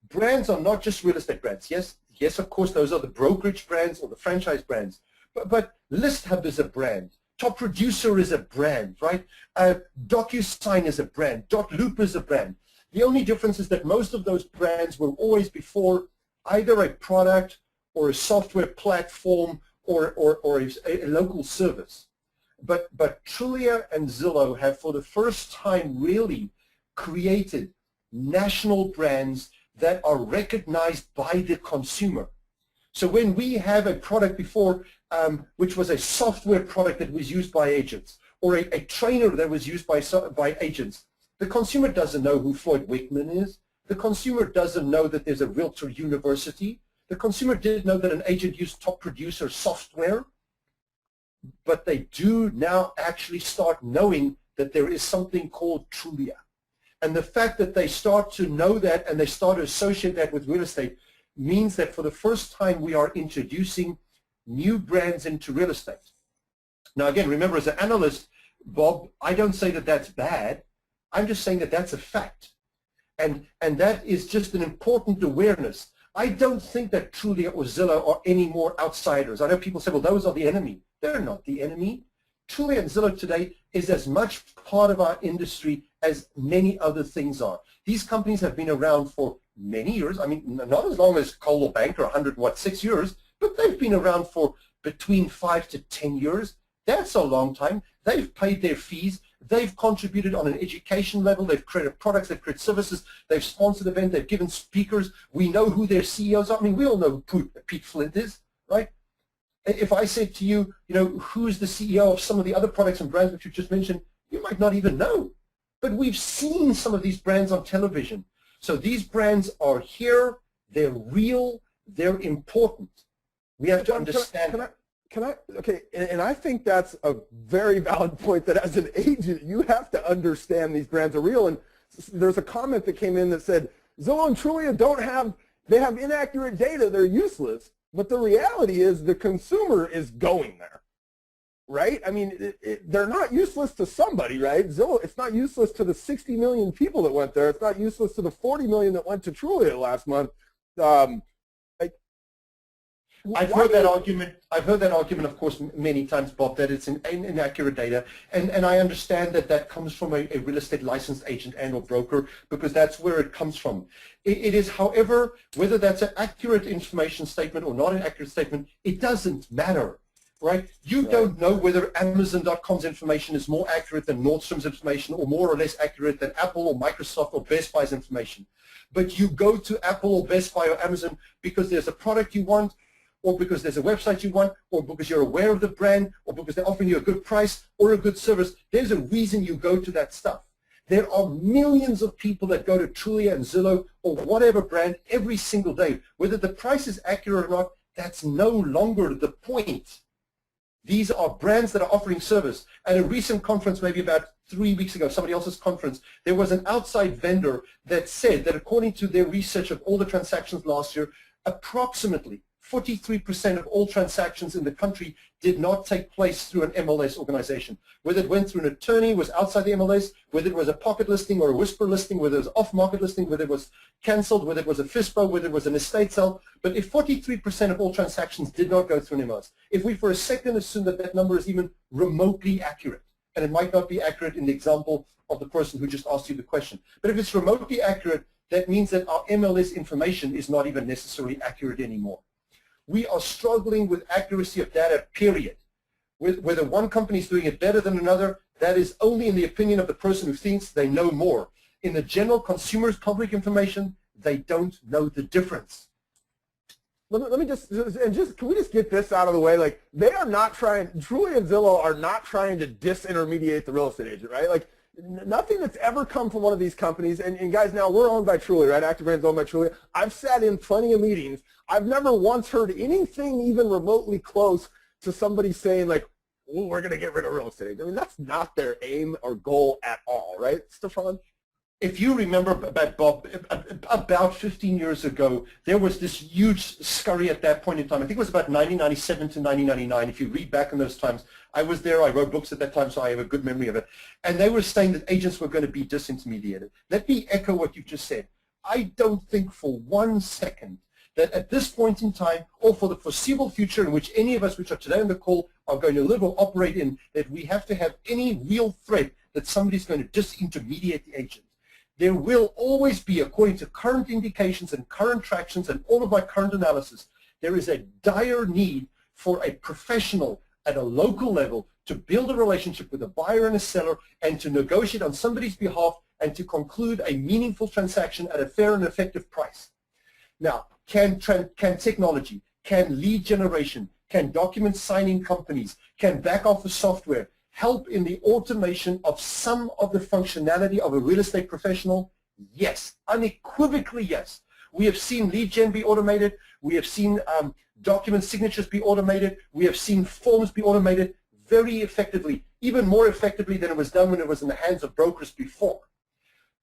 brands are not just real estate brands. Yes, of course, those are the brokerage brands or the franchise brands. But ListHub is a brand. Top Producer is a brand, right? DocuSign is a brand. .loop is a brand. The only difference is that most of those brands were always before either a product or a software platform or a local service. But Trulia and Zillow have for the first time really created national brands that are recognized by the consumer. So when we have a product before, which was a software product that was used by agents, or a trainer that was used by agents, the consumer doesn't know who Floyd Wickman is. The consumer doesn't know that there's a Realtor University. The consumer didn't know that an agent used Top Producer software. But they do now actually start knowing that there is something called Trulia. And the fact that they start to know that and they start to associate that with real estate means that for the first time we are introducing new brands into real estate. Now again, remember, as an analyst, Bob, I don't say that that's bad. I'm just saying that that's a fact. And that is just an important awareness. I don't think that Trulia or Zillow are any more outsiders. I know people say, well, those are the enemy. They're not the enemy. Trulia and Zillow today is as much part of our industry as many other things are. These companies have been around for many years. I mean, not as long as Coldwell Banker, 106 years, but they've been around for between 5 to 10 years. That's a long time. They've paid their fees. They've contributed on an education level. They've created products. They've created services. They've sponsored events. They've given speakers. We know who their CEOs are. I mean, we all know who Pete Flint is, right? If I said to you, who's the CEO of some of the other products and brands that you just mentioned, you might not even know. But we've seen some of these brands on television. So these brands are here. They're real. They're important. We have to understand. Okay, and I think that's a very valid point, that as an agent, you have to understand these brands are real. And there's a comment that came in that said, Zillow and Trulia they have inaccurate data, they're useless. But the reality is the consumer is going there, right? I mean, they're not useless to somebody, right? Zillow, it's not useless to the 60 million people that went there. It's not useless to the 40 million that went to Trulia last month. I've heard that argument, of course, many times, Bob, that it's inaccurate data. And I understand that that comes from a real estate licensed agent and or broker, because that's where it comes from. It is, however, whether that's an accurate information statement or not an accurate statement, it doesn't matter, right? You don't know whether Amazon.com's information is more accurate than Nordstrom's information, or more or less accurate than Apple or Microsoft or Best Buy's information. But you go to Apple or Best Buy or Amazon because there's a product you want, or because there's a website you want, or because you're aware of the brand, or because they're offering you a good price or a good service. There's a reason you go to that stuff. There are millions of people that go to Trulia and Zillow or whatever brand every single day. Whether the price is accurate or not, that's no longer the point. These are brands that are offering service. At a recent conference, maybe about 3 weeks ago, somebody else's conference, there was an outside vendor that said that according to their research of all the transactions last year, approximately 43% of all transactions in the country did not take place through an MLS organization. Whether it went through an attorney, was outside the MLS, whether it was a pocket listing or a whisper listing, whether it was off-market listing, whether it was canceled, whether it was a FISPO, whether it was an estate sale. But if 43% of all transactions did not go through an MLS, if we for a second assume that that number is even remotely accurate, and it might not be accurate in the example of the person who just asked you the question, but if it's remotely accurate, that means that our MLS information is not even necessarily accurate anymore. We are struggling with accuracy of data, period. Whether one company is doing it better than another, that is only in the opinion of the person who thinks they know more. In the general consumer's public information, they don't know the difference. Let me just can we just get this out of the way? Like, they are not trying, Trulia and Zillow are not trying to disintermediate the real estate agent, right? Like, nothing that's ever come from one of these companies, and guys, now we're owned by Trulia, right? ActiveRain is owned by Trulia. I've sat in plenty of meetings. I've never once heard anything even remotely close to somebody saying, like, oh, we're going to get rid of real estate. I mean, that's not their aim or goal at all, right, Stefan? if you remember, Bob, about 15 years ago, there was this huge scurry at that point in time. I think it was about 1997 to 1999. If you read back in those times, I was there. I wrote books at that time, so I have a good memory of it. And they were saying that agents were going to be disintermediated. Let me echo what you just said. I don't think for 1 second that at this point in time, or for the foreseeable future in which any of us which are today on the call are going to live or operate in, that we have to have any real threat that somebody's going to disintermediate the agent. There will always be, according to current indications and current tractions and all of my current analysis, there is a dire need for a professional at a local level to build a relationship with a buyer and a seller and to negotiate on somebody's behalf and to conclude a meaningful transaction at a fair and effective price. Now, can technology, can lead generation, can document signing companies, can back office software help in the automation of some of the functionality of a real estate professional? Yes, unequivocally yes. We have seen lead gen be automated. We have seen document signatures be automated. We have seen forms be automated very effectively, even more effectively than it was done when it was in the hands of brokers before.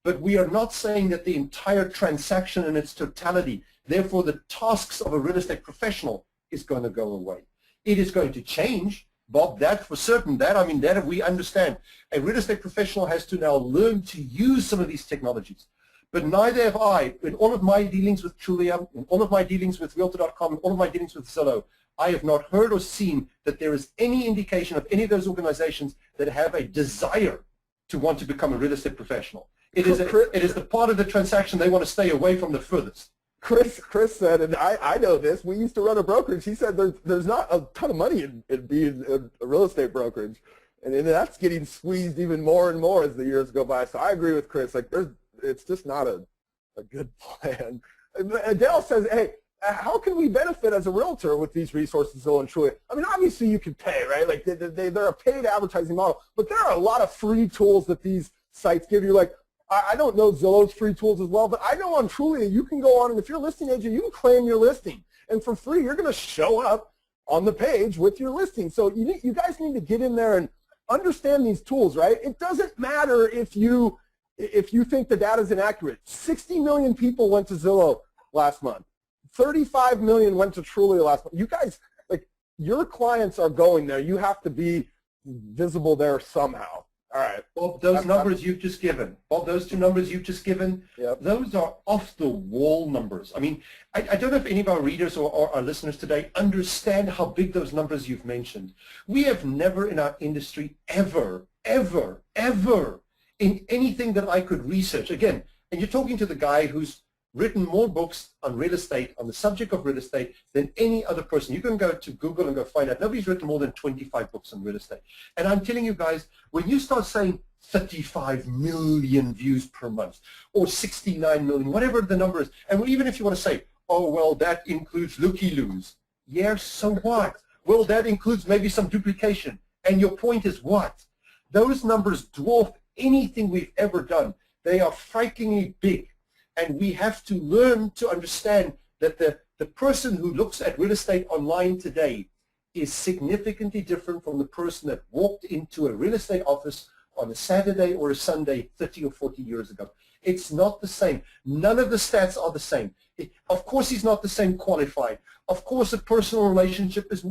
But we are not saying that the entire transaction in its totality, therefore the tasks of a real estate professional, is going to go away. It is going to change. Bob, that for certain, that we understand. A real estate professional has to now learn to use some of these technologies. But neither have I. In all of my dealings with Trulia, in all of my dealings with Realtor.com, in all of my dealings with Zillow, I have not heard or seen that there is any indication of any of those organizations that have a desire to want to become a real estate professional. It is the part of the transaction they want to stay away from the furthest. Chris said, and I know this, we used to run a brokerage. He said there's not a ton of money in being a real estate brokerage. And that's getting squeezed even more and more as the years go by. So I agree with Chris. Like, it's just not a good plan. Adele says, hey, how can we benefit as a realtor with these resources, Zillow and Trulia? I mean, obviously you can pay, right? Like, they're a paid advertising model. But there are a lot of free tools that these sites give you. Like, I don't know Zillow's free tools as well, but I know on Trulia you can go on, and if you're a listing agent, you can claim your listing. And for free, you're going to show up on the page with your listing. So you guys need to get in there and understand these tools, right? It doesn't matter if you think the data is inaccurate. 60 million people went to Zillow last month. 35 million went to Trulia last month. You guys, like, your clients are going there. You have to be visible there somehow. All right. Bob, those numbers you've just given, Bob, those two numbers you've just given, yep, those are off-the-wall numbers. I mean, I don't know if any of our readers or our listeners today understand how big those numbers you've mentioned. We have never in our industry ever, ever, ever, in anything that I could research, again, and you're talking to the guy who's written more books on real estate, on the subject of real estate, than any other person. You can go to Google and go find out. Nobody's written more than 25 books on real estate. And I'm telling you guys, when you start saying 35 million views per month, or 69 million, whatever the number is, and even if you want to say, oh, well, that includes looky-loos. Yeah, so what? Well, that includes maybe some duplication. And your point is what? Those numbers dwarf anything we've ever done. They are frighteningly big. And we have to learn to understand that the person who looks at real estate online today is significantly different from the person that walked into a real estate office on a Saturday or a Sunday 30 or 40 years ago. It's not the same. None of the stats are the same. Of course, he's not the same qualified. Of course, a personal relationship is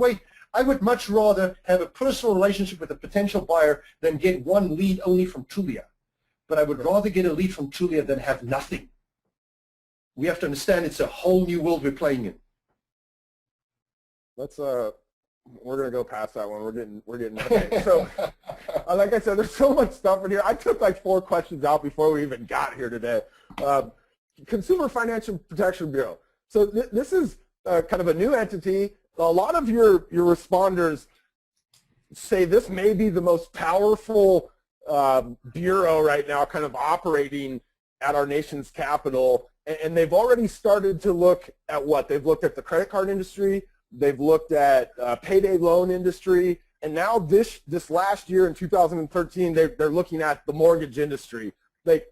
I would much rather have a personal relationship with a potential buyer than get one lead only from Trulia. But I would rather get a lead from Trulia than have nothing. We have to understand it's a whole new world we're playing in. Let's we're gonna go past that one. We're getting okay. So like I said, there's so much stuff in here. I took like 4 questions out before we even got here today. Consumer Financial Protection Bureau. So this is kind of a new entity. A lot of your responders say this may be the most powerful bureau right now, kind of operating at our nation's capital. And they've already started to look at what? They've looked at the credit card industry, they've looked at payday loan industry, and now this last year in 2013, they're looking at the mortgage industry. Like,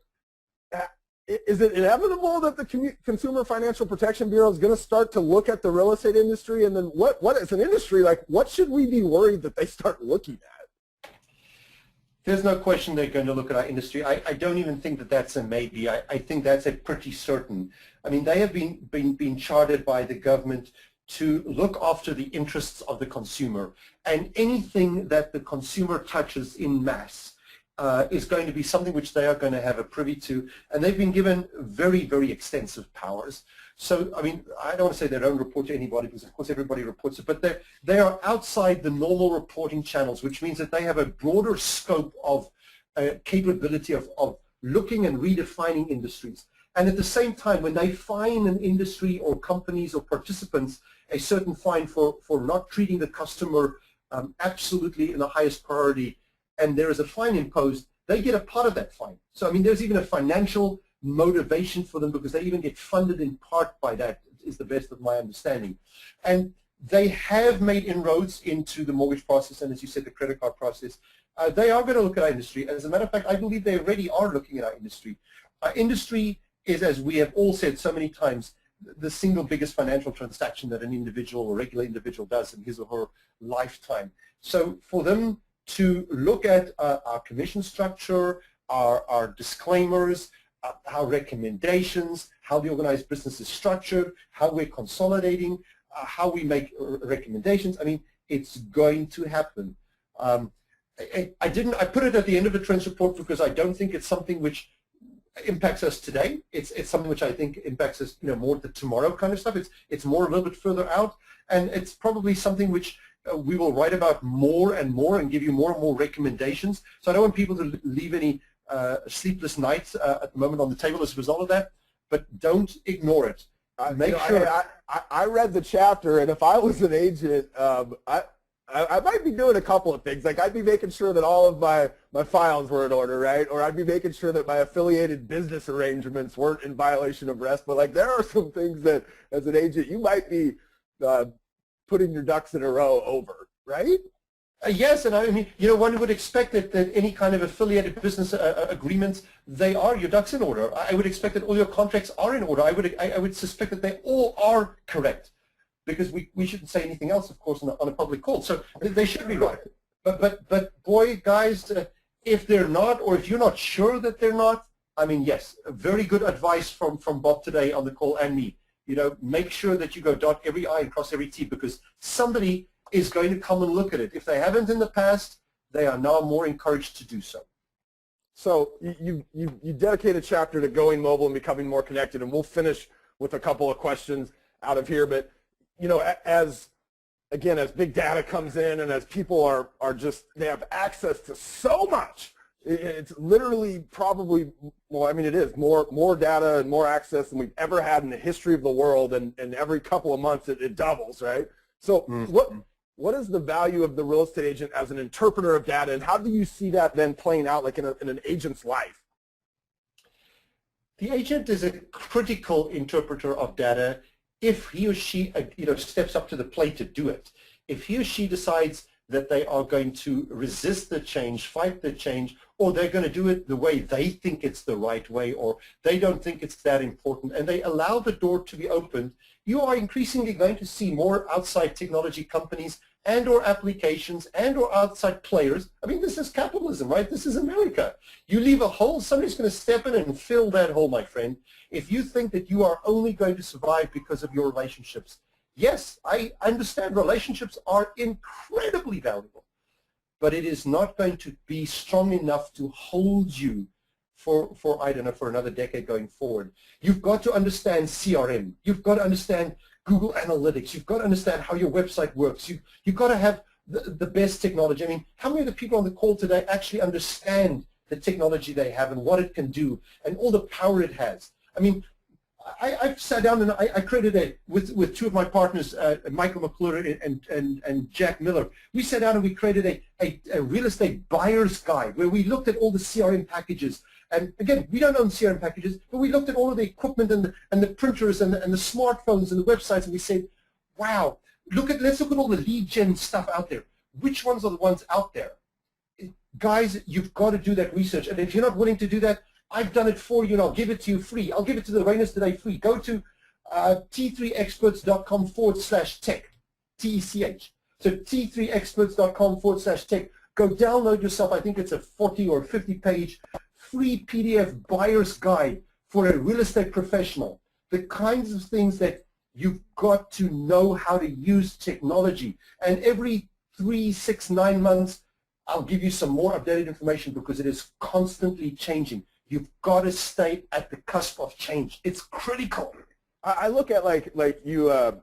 is it inevitable that the Consumer Financial Protection Bureau is going to start to look at the real estate industry? And then what as an industry, like, what should we be worried that they start looking at? There's no question they're going to look at our industry. I don't even think that that's a maybe. I think that's a pretty certain. I mean, they have been chartered by the government to look after the interests of the consumer, and anything that the consumer touches in mass is going to be something which they are going to have a privy to, and they've been given very, very extensive powers. So, I mean, I don't want to say they don't report to anybody, because of course everybody reports it, but they are outside the normal reporting channels, which means that they have a broader scope of capability of looking and redefining industries. And at the same time, when they fine an industry or companies or participants a certain fine for not treating the customer absolutely in the highest priority, and there is a fine imposed, they get a part of that fine. So, I mean, there's even a financial motivation for them, because they even get funded in part by that, is the best of my understanding. And they have made inroads into the mortgage process, and as you said, the credit card process. They are going to look at our industry. As a matter of fact, I believe they already are looking at our industry. Our industry is, as we have all said so many times, the single biggest financial transaction that an individual or regular individual does in his or her lifetime. So for them to look at our commission structure, our disclaimers, our recommendations, how the organized business is structured, how we're consolidating, how we make recommendations. I mean, it's going to happen. I put it at the end of the Trends Report because I don't think it's something which impacts us today. It's something which I think impacts us, more the tomorrow kind of stuff. It's more a little bit further out, and it's probably something which we will write about more and more and give you more and more recommendations. So I don't want people to leave any sleepless nights at the moment on the table as a result of that, but don't ignore it. Make sure. I read the chapter, and if I was an agent, I might be doing a couple of things. Like, I'd be making sure that all of my files were in order, right? Or I'd be making sure that my affiliated business arrangements weren't in violation of REST. But like, there are some things that, as an agent, you might be putting your ducks in a row over, right? Yes, and I mean, one would expect that any kind of affiliated business agreements, they are your ducks in order. I would expect that all your contracts are in order. I would suspect that they all are correct, because we shouldn't say anything else, of course, on a public call. So they should be right. But boy, guys, if they're not, or if you're not sure that they're not, I mean, yes, very good advice from Bob today on the call, and me. Make sure that you go dot every I and cross every T, because somebody is going to come and look at it. If they haven't in the past, they are now more encouraged to do so. So you dedicate a chapter to going mobile and becoming more connected, and we'll finish with a couple of questions out of here. But as big data comes in, and as people are just, they have access to so much, it's literally probably, well, I mean, it is more data and more access than we've ever had in the history of the world, and every couple of months it doubles, right? So what is the value of the real estate agent as an interpreter of data, and how do you see that then playing out like in an agent's life? The agent is a critical interpreter of data if he or she steps up to the plate to do it. If he or she decides that they are going to resist the change, fight the change, or they're going to do it the way they think it's the right way, or they don't think it's that important, and they allow the door to be opened, you are increasingly going to see more outside technology companies and or applications and or outside players. I mean, this is capitalism, right? This is America. You leave a hole, somebody's going to step in and fill that hole, my friend. If you think that you are only going to survive because of your relationships, yes, I understand relationships are incredibly valuable, but it is not going to be strong enough to hold you for I don't know, for another decade going forward. You've got to understand CRM. You've got to understand Google Analytics. You've got to understand how your website works. You've got to have the best technology. I mean, how many of the people on the call today actually understand the technology they have and what it can do and all the power it has? I mean, I've sat down and I created with two of my partners, Michael McClure and Jack Miller. We sat down and we created a real estate buyer's guide where we looked at all the CRM packages. And again, we don't own CRM packages, but we looked at all of the equipment and the printers and the smartphones and the websites, and we said, wow, let's look at all the lead gen stuff out there. Which ones are the ones out there? Guys, you've got to do that research. And if you're not willing to do that, I've done it for you, and I'll give it to you free. I'll give it to the Rainers today free. Go to t3experts.com/tech, T-E-C-H. So t3experts.com/tech. Go download yourself, I think it's a 40 or 50-page free PDF buyer's guide for a real estate professional. The kinds of things that you've got to know how to use technology. And every 3, 6, 9 months, I'll give you some more updated information because it is constantly changing. You've got to stay at the cusp of change. It's critical. I look at like you a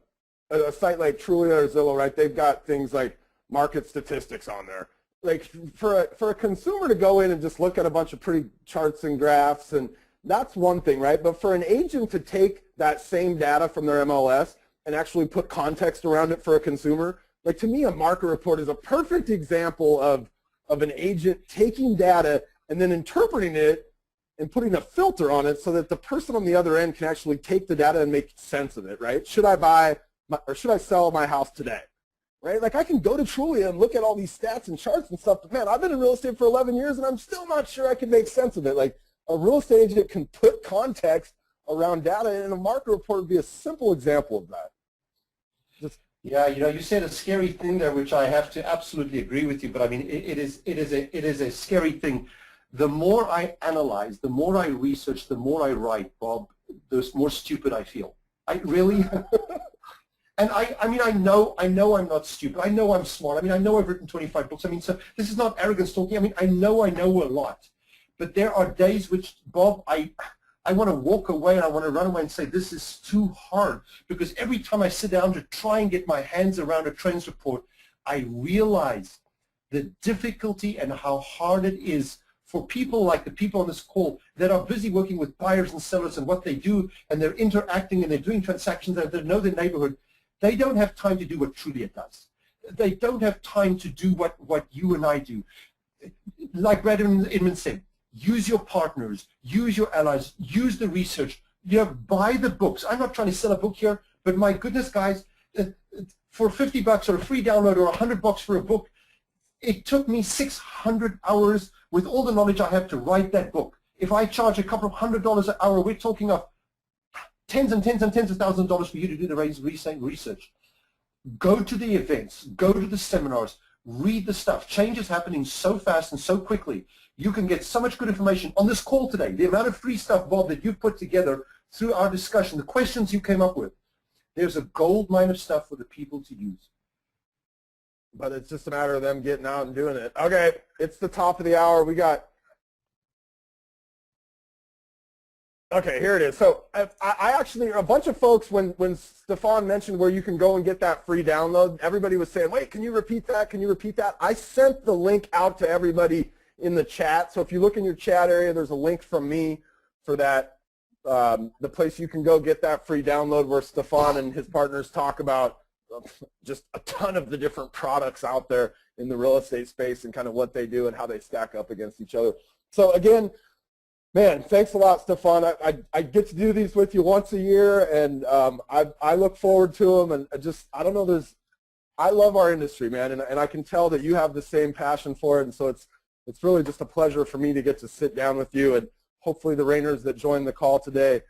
site like Trulia or Zillow, right? They've got things like market statistics on there. Like for a consumer to go in and just look at a bunch of pretty charts and graphs, and that's one thing, right? But for an agent to take that same data from their MLS and actually put context around it for a consumer, like to me, a market report is a perfect example of an agent taking data and then interpreting it and putting a filter on it so that the person on the other end can actually take the data and make sense of it, right? Should I buy or should I sell my house today? Right? Like I can go to Trulia and look at all these stats and charts and stuff, but man, I've been in real estate for 11 years and I'm still not sure I can make sense of it. Like a real estate agent can put context around data, and a market report would be a simple example of that. Yeah, you know, you said a scary thing there, which I have to absolutely agree with you. But I mean, it is a scary thing. The more I analyze, the more I research, the more I write, Bob, the more stupid I feel. I really. And I mean, I know I'm not stupid. I know I'm smart. I mean, I know I've written 25 books. I mean, so this is not arrogance talking. I mean, I know a lot. But there are days which, Bob, I want to walk away and I want to run away and say, this is too hard. Because every time I sit down to try and get my hands around a trends report, I realize the difficulty and how hard it is for people like the people on this call that are busy working with buyers and sellers and what they do, and they're interacting and they're doing transactions, and they know their neighborhood. They don't have time to do what Trulia does. They don't have time to do what you and I do. Like Brad Inman said, use your partners, use your allies, use the research. You know, buy the books. I'm not trying to sell a book here, but my goodness, guys, for $50 or a free download or $100 for a book, it took me 600 hours with all the knowledge I have to write that book. If I charge a couple of $100 an hour, we're talking of tens and tens and tens of thousands of dollars for you to do the research. Go to the events, go to the seminars, read the stuff. Change is happening so fast and so quickly. You can get so much good information on this call today. The amount of free stuff, Bob, that you've put together through our discussion, the questions you came up with, there's a gold mine of stuff for the people to use. But it's just a matter of them getting out and doing it. Okay, it's the top of the hour. We got. Okay, here it is. So I actually, a bunch of folks, when Stefan mentioned where you can go and get that free download, everybody was saying, wait, can you repeat that? Can you repeat that? I sent the link out to everybody in the chat. So if you look in your chat area, there's a link from me for that, the place you can go get that free download where Stefan and his partners talk about just a ton of the different products out there in the real estate space and kind of what they do and how they stack up against each other. So again, man, thanks a lot, Stefan. I get to do these with you once a year, and I look forward to them. And I don't know, I love our industry, man, and I can tell that you have the same passion for it. And so it's really just a pleasure for me to get to sit down with you, and hopefully the Rainers that joined the call today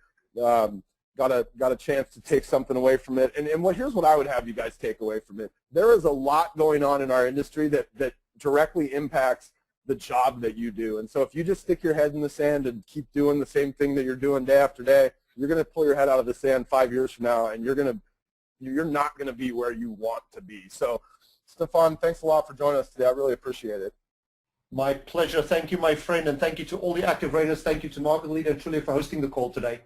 got a chance to take something away from it. And here's what I would have you guys take away from it. There is a lot going on in our industry that directly impacts the job that you do. And so if you just stick your head in the sand and keep doing the same thing that you're doing day after day, you're going to pull your head out of the sand 5 years from now, and you're not going to be where you want to be. So Stefan, thanks a lot for joining us today. I really appreciate it. My pleasure. Thank you, my friend, and thank you to all the ActiveRainers. Thank you to Market Leader and Trulia for hosting the call today.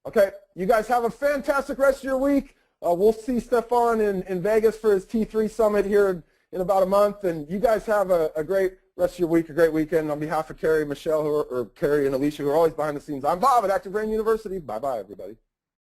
Okay, you guys have a fantastic rest of your week. We'll see Stefan in Vegas for his T3 Summit here in about a month, and you guys have a great rest of your week, a great weekend. On behalf of Carrie, Michelle, or Carrie and Alicia, who are always behind the scenes, I'm Bob at ActiveRain University. Bye-bye, everybody.